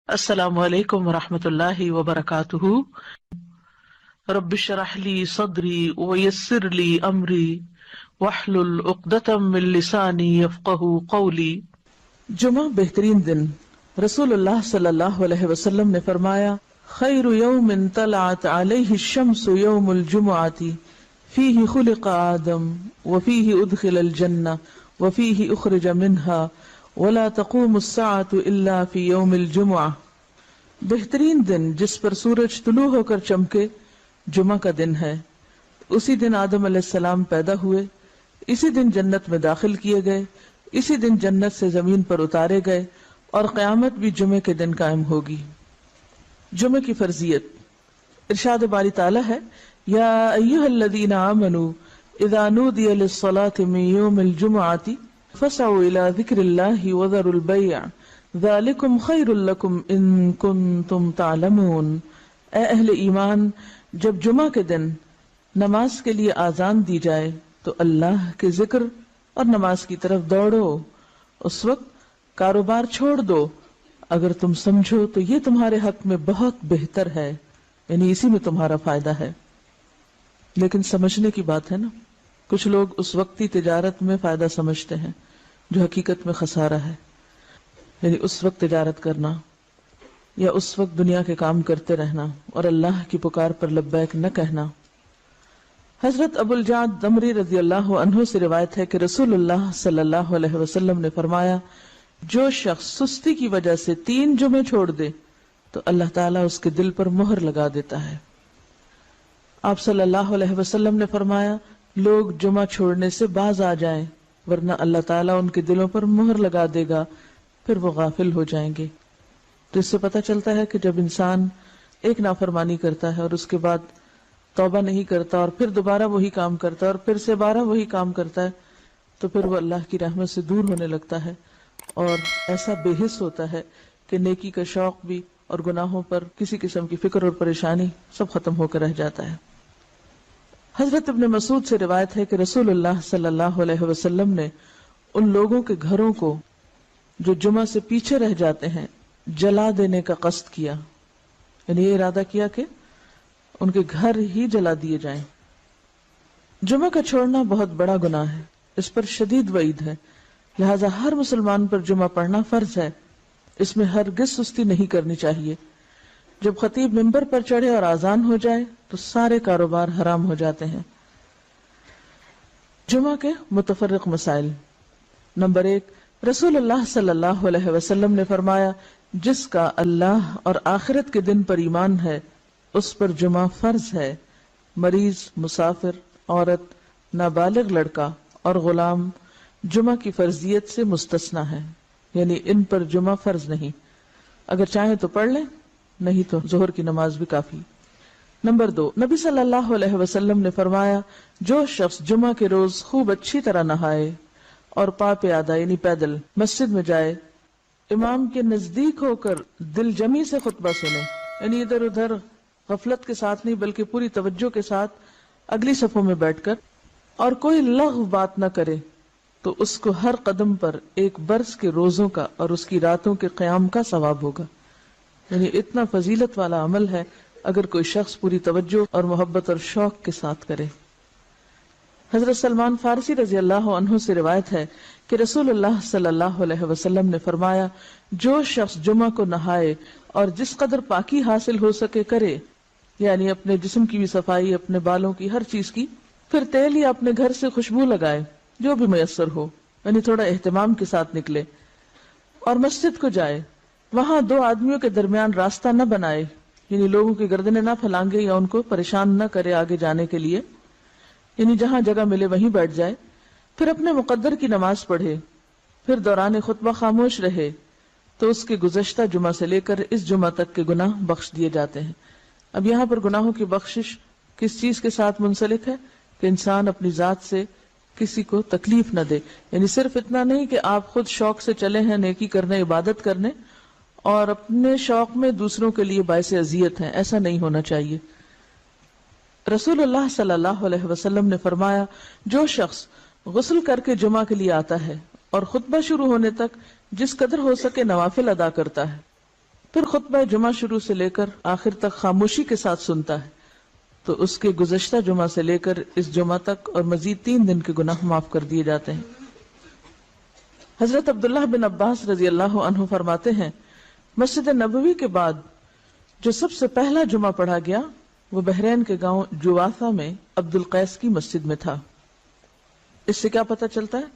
السلام علیکم ورحمۃ اللہ وبرکاتہ۔ رب اشرح لی صدری ویسر لی امری واحلل عقدۃ من لسانی یفقہوا قولی۔ جمعہ بہترین دن۔ رسول اللہ صلی اللہ علیہ وسلم نے فرمایا، خیر یوم طلعت علیہ الشمس یوم الجمعۃ فیہ خلق آدم وفیہ ادخل الجنہ وفیہ اخرج منہا ولا تقوم الساعة الا فی یوم الجمعہ۔ بہترین دن جس پر سورج طلوع ہو کر چمکے جمعہ کا دن ہے۔ اسی دن آدم علیہ السلام پیدا ہوئے، اسی دن جنت میں داخل کیے گئے، اسی دن جنت سے زمین پر اتارے گئے، اور قیامت بھی جمعے کے دن قائم ہوگی۔ جمعے کی فرضیت، ارشاد باری تعالی ہے، یا ایھا الذین آمنوا اذا نودی للصلاۃ من یوم الجمعۃ فاسعوا الی ذکر اللہ وذروا البیع ذالکم خیر لکم ان کنتم تعلمون۔ اے اہل ایمان، جب جمعہ کے دن نماز کے لیے آذان دی جائے تو اللہ کے ذکر اور نماز کی طرف دوڑو، اس وقت کاروبار چھوڑ دو، اگر تم سمجھو تو یہ تمہارے حق میں بہت بہتر ہے، یعنی اسی میں تمہارا فائدہ ہے۔ لیکن سمجھنے کی بات ہے نا، کچھ لوگ اس وقتی تجارت میں فائدہ سمجھتے ہیں جو حقیقت میں خسارہ ہے، یعنی اس وقت تجارت کرنا یا اس وقت دنیا کے کام کرتے رہنا اور اللہ کی پکار پر لبیک نہ کہنا۔ حضرت ابو الجعد دمری رضی اللہ عنہ سے روایت ہے کہ رسول اللہ صلی اللہ علیہ وسلم نے فرمایا، جو شخص سستی کی وجہ سے 3 جمعے چھوڑ دے تو اللہ تعالیٰ اس کے دل پر مہر لگا دیتا ہے۔ آپ صلی اللہ علیہ وسلم نے فرمایا، لوگ جمعہ چھوڑنے سے باز آ جائیں ورنہ اللہ تعالیٰ ان کے دلوں پر مہر لگا دے گا، پھر وہ غافل ہو جائیں گے۔ تو اس سے پتہ چلتا ہے کہ جب انسان ایک نافرمانی کرتا ہے اور اس کے بعد توبہ نہیں کرتا اور پھر دوبارہ وہی کام کرتا ہے اور پھر سے 12 وہی کام کرتا ہے تو پھر وہ اللہ کی رحمت سے دور ہونے لگتا ہے اور ایسا بے حس ہوتا ہے کہ نیکی کا شوق بھی اور گناہوں پر کسی قسم کی فکر اور پریشانی سب ختم ہو کر رہ جاتا ہے۔ حضرت ابن مسعود سے روایت ہے کہ رسول اللہ صلی اللہ علیہ وسلم نے ان لوگوں کے گھروں کو جو جمعہ سے پیچھے رہ جاتے ہیں جلا دینے کا قصد کیا، یعنی یہ ارادہ کیا کہ ان کے گھر ہی جلا دیے جائیں۔ جمعہ کا چھوڑنا بہت بڑا گناہ ہے، اس پر شدید وعید ہے، لہذا ہر مسلمان پر جمعہ پڑھنا فرض ہے، اس میں ہرگز سستی نہیں کرنی چاہیے۔ جب خطیب ممبر پر چڑھے اور آذان ہو جائے تو سارے کاروبار حرام ہو جاتے ہیں۔ جمعہ کے متفرق مسائل۔ نمبر 1، رسول اللہ صلی اللہ علیہ وسلم نے فرمایا، جس کا اللہ اور آخرت کے دن پر ایمان ہے اس پر جمعہ فرض ہے۔ مریض، مسافر، عورت، نابالغ لڑکا اور غلام جمعہ کی فرضیت سے مستثنی ہے، یعنی ان پر جمعہ فرض نہیں، اگر چاہیں تو پڑھ لیں، نہیں تو ظہر کی نماز بھی کافی۔ نمبر 2، نبی صلی اللہ علیہ وسلم نے فرمایا، جو شخص جمعہ کے روز خوب اچھی طرح نہائے اور پا پیادہ یعنی پیدل مسجد میں جائے، امام کے نزدیک ہو کر دل جمی سے خطبہ سنے، یعنی ادھر ادھر غفلت کے ساتھ نہیں بلکہ پوری توجہ کے ساتھ اگلی صفوں میں بیٹھ کر، اور کوئی لغو بات نہ کرے، تو اس کو ہر قدم پر 1 برس کے روزوں کا اور اس کی راتوں کے قیام کا ثواب ہوگا، یعنی اتنا فضیلت والا عمل ہے اگر کوئی شخص پوری توجہ اور محبت اور شوق کے ساتھ کرے۔ حضرت سلمان فارسی رضی اللہ عنہ سے روایت ہے کہ رسول اللہ صلی اللہ علیہ وسلم نے فرمایا، جو شخص جمعہ کو نہائے اور جس قدر پاکی حاصل ہو سکے کرے، یعنی اپنے جسم کی بھی صفائی، اپنے بالوں کی، ہر چیز کی، پھر تیل یا اپنے گھر سے خوشبو لگائے جو بھی میسر ہو، یعنی تھوڑا اہتمام کے ساتھ نکلے، اور مسجد کو جائے، وہاں 2 آدمیوں کے درمیان راستہ نہ بنائے، یعنی لوگوں کی گردنیں نہ پھلانگے یا ان کو پریشان نہ کرے آگے جانے کے لیے، یعنی جہاں جگہ ملے وہیں بیٹھ جائے، پھر اپنے مقدر کی نماز پڑھے، پھر دوران خطبہ خاموش رہے، تو اس کے گزشتہ جمعہ سے لے کر اس جمعہ تک کے گناہ بخش دیے جاتے ہیں۔ اب یہاں پر گناہوں کی بخشش کس چیز کے ساتھ منسلک ہے کہ انسان اپنی ذات سے کسی کو تکلیف نہ دے، یعنی صرف اتنا نہیں کہ آپ خود شوق سے چلے ہیں نیکی کرنے، عبادت کرنے، اور اپنے شوق میں دوسروں کے لیے باعث اذیت ہیں، ایسا نہیں ہونا چاہیے۔ رسول اللہ صلی اللہ علیہ وسلم نے فرمایا، جو شخص غسل کر کے جمعہ کے لیے آتا ہے اور خطبہ شروع ہونے تک جس قدر ہو سکے نوافل ادا کرتا ہے، پھر خطبہ جمعہ شروع سے لے کر آخر تک خاموشی کے ساتھ سنتا ہے تو اس کے گزشتہ جمعہ سے لے کر اس جمعہ تک اور مزید 3 دن کے گناہ معاف کر دیے جاتے ہیں۔ حضرت عبداللہ بن عباس رضی اللہ عنہ فرماتے ہیں مسجد نبوی کے بعد جو سب سے پہلا جمعہ پڑھا گیا وہ بحرین کے گاؤں جوافہ میں عبد القیس کی مسجد میں تھا۔ اس سے کیا پتہ چلتا ہے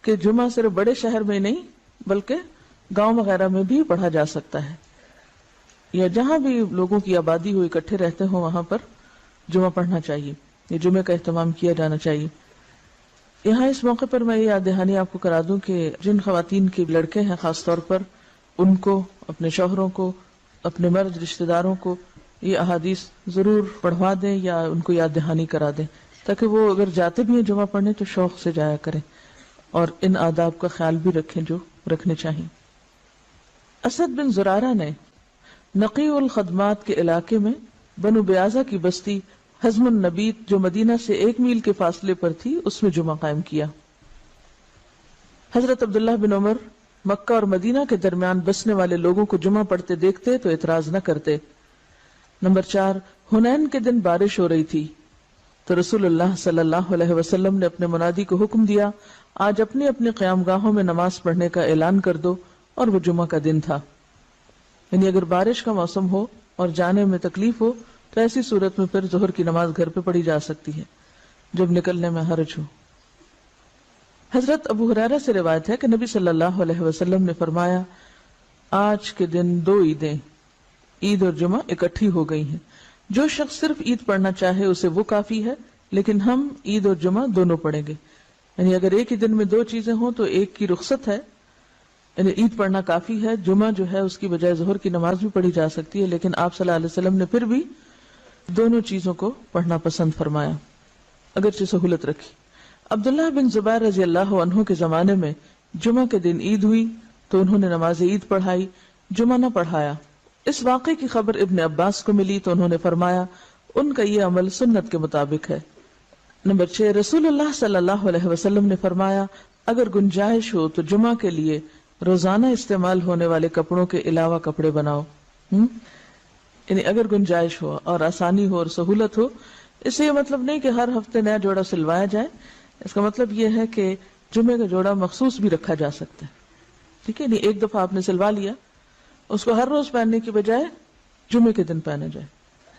کہ جمعہ صرف بڑے شہر میں نہیں بلکہ گاؤں وغیرہ میں بھی پڑھا جا سکتا ہے، یا جہاں بھی لوگوں کی آبادی ہو اکٹھے رہتے ہوں وہاں پر جمعہ پڑھنا چاہیے، یہ جمعے کا اہتمام کیا جانا چاہیے۔ یہاں اس موقع پر میں یہ یاد دہانی آپ کو کرا دوں کہ جن خواتین کے لڑکے ہیں خاص طور پر ان کو، اپنے شوہروں کو، اپنے مرد رشتہ داروں کو یہ احادیث ضرور پڑھوا دیں یا ان کو یاد دہانی کرا دیں تاکہ وہ اگر جاتے بھی ہیں جمعہ پڑھنے تو شوق سے جایا کریں اور ان آداب کا خیال بھی رکھیں جو رکھنے چاہیے۔ اسد بن زرارہ نے نقی الخدمات کے علاقے میں بنو بیازہ کی بستی حزم النبیت جو مدینہ سے 1 میل کے فاصلے پر تھی اس میں جمعہ قائم کیا۔ حضرت عبداللہ بن عمر مکہ اور مدینہ کے درمیان بسنے والے لوگوں کو جمعہ پڑھتے دیکھتے تو اعتراض نہ کرتے۔ نمبر 4، حنین کے دن بارش ہو رہی تھی تو رسول اللہ صلی اللہ علیہ وسلم نے اپنے منادی کو حکم دیا آج اپنی اپنی قیام گاہوں میں نماز پڑھنے کا اعلان کر دو، اور وہ جمعہ کا دن تھا۔ یعنی اگر بارش کا موسم ہو اور جانے میں تکلیف ہو تو ایسی صورت میں پھر ظہر کی نماز گھر پہ پڑھی جا سکتی ہے جب نکلنے میں حرج ہو۔ حضرت ابو ہریرہ سے روایت ہے کہ نبی صلی اللہ علیہ وسلم نے فرمایا آج کے دن 2 عیدیں عید اور جمعہ اکٹھی ہو گئی ہیں، جو شخص صرف عید پڑھنا چاہے اسے وہ کافی ہے، لیکن ہم عید اور جمعہ دونوں پڑھیں گے۔ یعنی اگر ایک ہی دن میں 2 چیزیں ہوں تو ایک کی رخصت ہے، یعنی عید پڑھنا کافی ہے، جمعہ جو ہے اس کی بجائے ظہر کی نماز بھی پڑھی جا سکتی ہے، لیکن آپ صلی اللہ علیہ وسلم نے پھر بھی دونوں چیزوں کو پڑھنا پسند فرمایا اگرچہ سہولت رکھی۔ عبداللہ بن زبیر رضی اللہ عنہ کے زمانے میں جمعہ کے دن عید ہوئی تو انہوں نے نماز عید پڑھائی، جمعہ نہ پڑھایا۔ اس واقعے کی خبر ابن عباس کو ملی تو انہوں نے فرمایا ان کا یہ عمل سنت کے مطابق ہے۔ نمبر 6، رسول اللہ صلی اللہ علیہ وسلم نے فرمایا اگر گنجائش ہو تو جمعہ کے لیے روزانہ استعمال ہونے والے کپڑوں کے علاوہ کپڑے بناؤ۔ یعنی اگر گنجائش ہو اور آسانی ہو اور سہولت ہو، اس سے یہ مطلب نہیں کہ ہر ہفتے نیا جوڑا سلوایا جائے، اس کا مطلب یہ ہے کہ جمعے کا جوڑا مخصوص بھی رکھا جا سکتا ہے، ٹھیک ہے؟ نہیں ایک دفعہ آپ نے سلوا لیا، اس کو ہر روز پہننے کی بجائے جمعے کے دن پہنا جائے،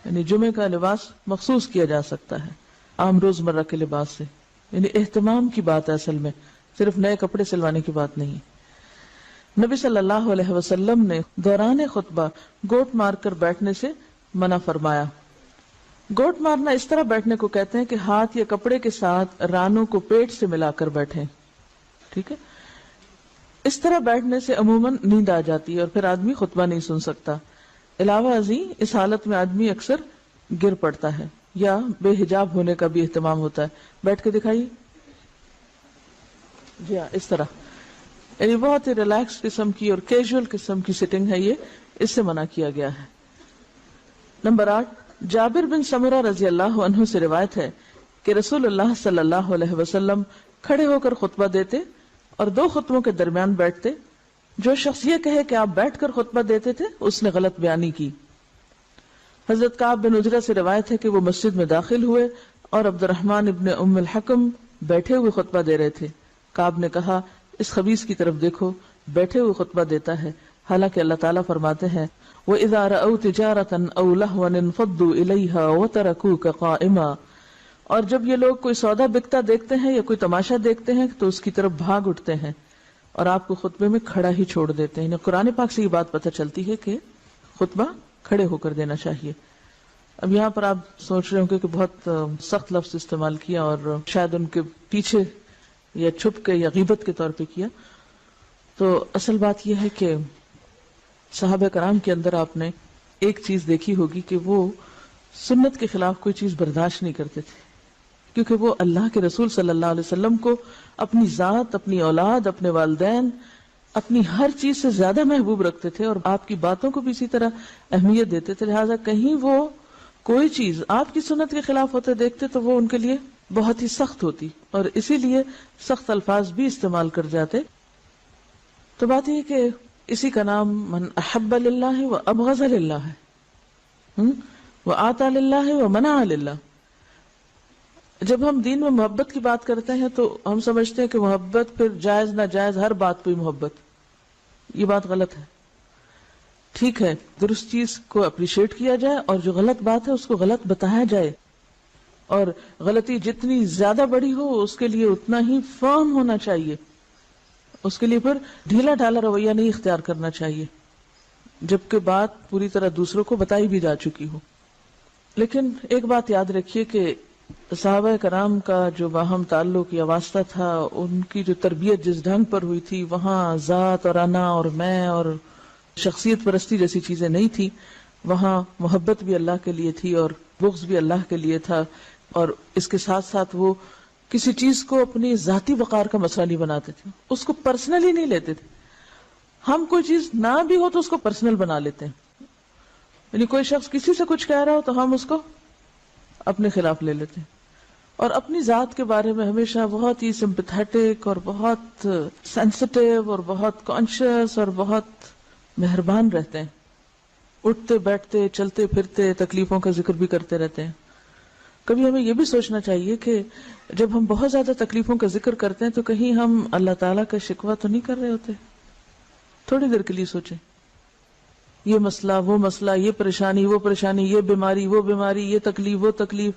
یعنی جمعے کا لباس مخصوص کیا جا سکتا ہے عام روزمرہ کے لباس سے۔ یعنی اہتمام کی بات ہے اصل میں، صرف نئے کپڑے سلوانے کی بات نہیں۔ نبی صلی اللہ علیہ وسلم نے دوران خطبہ گوٹ مار کر بیٹھنے سے منع فرمایا۔ گوٹ مارنا اس طرح بیٹھنے کو کہتے ہیں کہ ہاتھ یا کپڑے کے ساتھ رانوں کو پیٹ سے ملا کر بیٹھیں، ٹھیک ہے؟ اس طرح بیٹھنے سے عموماً نیند آ جاتی ہے اور پھر آدمی خطبہ نہیں سن سکتا۔ علاوہ ازیں اس حالت میں آدمی اکثر گر پڑتا ہے یا بے حجاب ہونے کا بھی اہتمام ہوتا ہے۔ بیٹھ کے دکھائیے، جی ہاں، اس طرح، یعنی بہت ہی ریلیکس قسم کی اور کیجول قسم کی سٹنگ ہے، یہ اس سے منع کیا گیا ہے۔ نمبر 8، جابر بن سمرہ رضی اللہ عنہ سے روایت ہے کہ رسول اللہ صلی اللہ علیہ وسلم کھڑے ہو کر خطبہ دیتے اور 2 خطبوں کے درمیان بیٹھتے۔ جو شخص یہ کہے کہ آپ بیٹھ کر خطبہ دیتے تھے اس نے غلط بیانی کی۔ حضرت کعب بن عجرہ سے روایت ہے کہ وہ مسجد میں داخل ہوئے اور عبد الرحمن ابن ام الحکم بیٹھے ہوئے خطبہ دے رہے تھے۔ کعب نے کہا اس خبیث کی طرف دیکھو، بیٹھے ہوئے خطبہ دیتا ہے، حالانکہ اللہ تعالیٰ فرماتے ہیں وَإِذَا رَأَوْا تِجَارَةً أَوْ لَهْوًا انفضوا إِلَيْهَا وَتَرَكُوكَ قَائِمًا، اور جب یہ لوگ کوئی سودا بکتا دیکھتے ہیں یا کوئی تماشا دیکھتے ہیں تو اس کی طرف بھاگ اٹھتے ہیں اور آپ کو خطبے میں کھڑا ہی چھوڑ دیتے ہیں۔ قرآن پاک سے یہ بات پتہ چلتی ہے کہ خطبہ کھڑے ہو کر دینا چاہیے۔ اب یہاں پر آپ سوچ رہے ہوں کہ بہت سخت لفظ استعمال کیا اور شاید ان کے پیچھے یا چھپ کے یا غیبت کے طور پہ کیا، تو اصل بات یہ ہے کہ صحابہ کرام کے اندر آپ نے ایک چیز دیکھی ہوگی کہ وہ سنت کے خلاف کوئی چیز برداشت نہیں کرتے تھے، کیونکہ وہ اللہ کے رسول صلی اللہ علیہ وسلم کو اپنی ذات، اپنی اولاد، اپنے والدین، اپنی ہر چیز سے زیادہ محبوب رکھتے تھے اور آپ کی باتوں کو بھی اسی طرح اہمیت دیتے تھے، لہٰذا کہیں وہ کوئی چیز آپ کی سنت کے خلاف ہوتے دیکھتے تو وہ ان کے لیے بہت ہی سخت ہوتی اور اسی لیے سخت الفاظ بھی استعمال کر جاتے۔ تو بات یہ کہ اسی کا نام من احب للہ و ابغض للہ ہے، و آتا للہ و منع للہ۔ جب ہم دین میں محبت کی بات کرتے ہیں تو ہم سمجھتے ہیں کہ محبت پھر جائز ناجائز ہر بات پہ محبت، یہ بات غلط ہے۔ ٹھیک ہے، درست چیز کو اپریشیٹ کیا جائے اور جو غلط بات ہے اس کو غلط بتایا جائے، اور غلطی جتنی زیادہ بڑی ہو اس کے لیے اتنا ہی فرم ہونا چاہیے، اس کے لیے پھر ڈھیلا ڈھالا رویہ نہیں اختیار کرنا چاہیے، جبکہ بات پوری طرح دوسروں کو بتائی بھی جا چکی ہو۔ لیکن ایک بات یاد رکھیے کہ صحابہ کرام کا جو باہم تعلق یا واسطہ تھا، ان کی جو تربیت جس ڈھنگ پر ہوئی تھی، وہاں ذات اور انا اور میں اور شخصیت پرستی جیسی چیزیں نہیں تھی، وہاں محبت بھی اللہ کے لیے تھی اور بغض بھی اللہ کے لیے تھا، اور اس کے ساتھ ساتھ وہ کسی چیز کو اپنی ذاتی وقار کا مسئلہ نہیں بناتے تھے، اس کو پرسنلی نہیں لیتے تھے۔ ہم کوئی چیز نہ بھی ہو تو اس کو پرسنل بنا لیتے ہیں، یعنی کوئی شخص کسی سے کچھ کہہ رہا ہو تو ہم اس کو اپنے خلاف لے لیتے ہیں، اور اپنی ذات کے بارے میں ہمیشہ بہت ہی سمپیتھیٹک اور بہت سینسٹیو اور بہت کانشیس اور بہت مہربان رہتے ہیں، اٹھتے بیٹھتے چلتے پھرتے تکلیفوں کا ذکر بھی کرتے رہتے ہیں۔ کبھی ہمیں یہ بھی سوچنا چاہیے کہ جب ہم بہت زیادہ تکلیفوں کا ذکر کرتے ہیں تو کہیں ہم اللہ تعالیٰ کا شکوہ تو نہیں کر رہے ہوتے؟ تھوڑی دیر کے لیے سوچیں، یہ مسئلہ وہ مسئلہ، یہ پریشانی وہ پریشانی، یہ بیماری وہ بیماری، یہ تکلیف وہ تکلیف،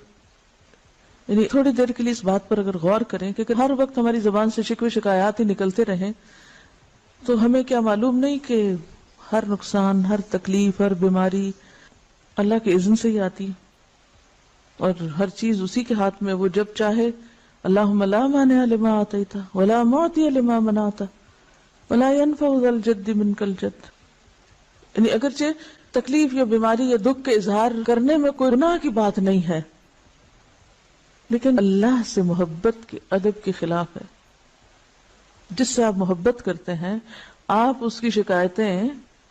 یعنی تھوڑی دیر کے لیے اس بات پر اگر غور کریں کہ ہر وقت ہماری زبان سے شکوے شکایات ہی نکلتے رہیں تو ہمیں کیا معلوم نہیں کہ ہر نقصان، ہر تکلیف، ہر بیماری اللہ کے اذن سے ہی آتی ہے، اور ہر چیز اسی کے ہاتھ میں، وہ جب چاہے۔ اللہم لا مانع لما آتیت ولا معطی لما منعت ولا ينفع ذا الجد منک الجد۔ یعنی اگرچہ تکلیف یا بیماری یا دکھ کے اظہار کرنے میں کوئی گناہ کی بات نہیں ہے، لیکن اللہ سے محبت کے ادب کے خلاف ہے۔ جس سے آپ محبت کرتے ہیں آپ اس کی شکایتیں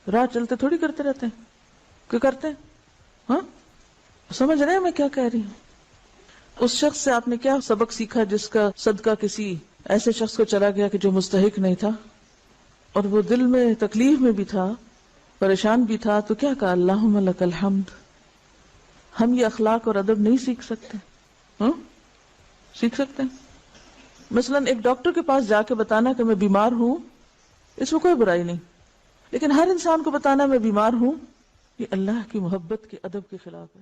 راہ چلتے تھوڑی کرتے رہتے ہیں، کیا کرتے ہیں؟ ہاں، سمجھ رہے ہیں میں کیا کہہ رہی ہوں؟ اس شخص سے آپ نے کیا سبق سیکھا جس کا صدقہ کسی ایسے شخص کو چلا گیا کہ جو مستحق نہیں تھا، اور وہ دل میں تکلیف میں بھی تھا، پریشان بھی تھا، تو کیا کہا؟ اللہم لک الحمد۔ ہم یہ اخلاق اور ادب نہیں سیکھ سکتے؟ ہاں، سیکھ سکتے ہیں۔ مثلا ایک ڈاکٹر کے پاس جا کے بتانا کہ میں بیمار ہوں، اس میں کوئی برائی نہیں، لیکن ہر انسان کو بتانا میں بیمار ہوں، یہ اللہ کی محبت کے ادب کے خلاف ہے۔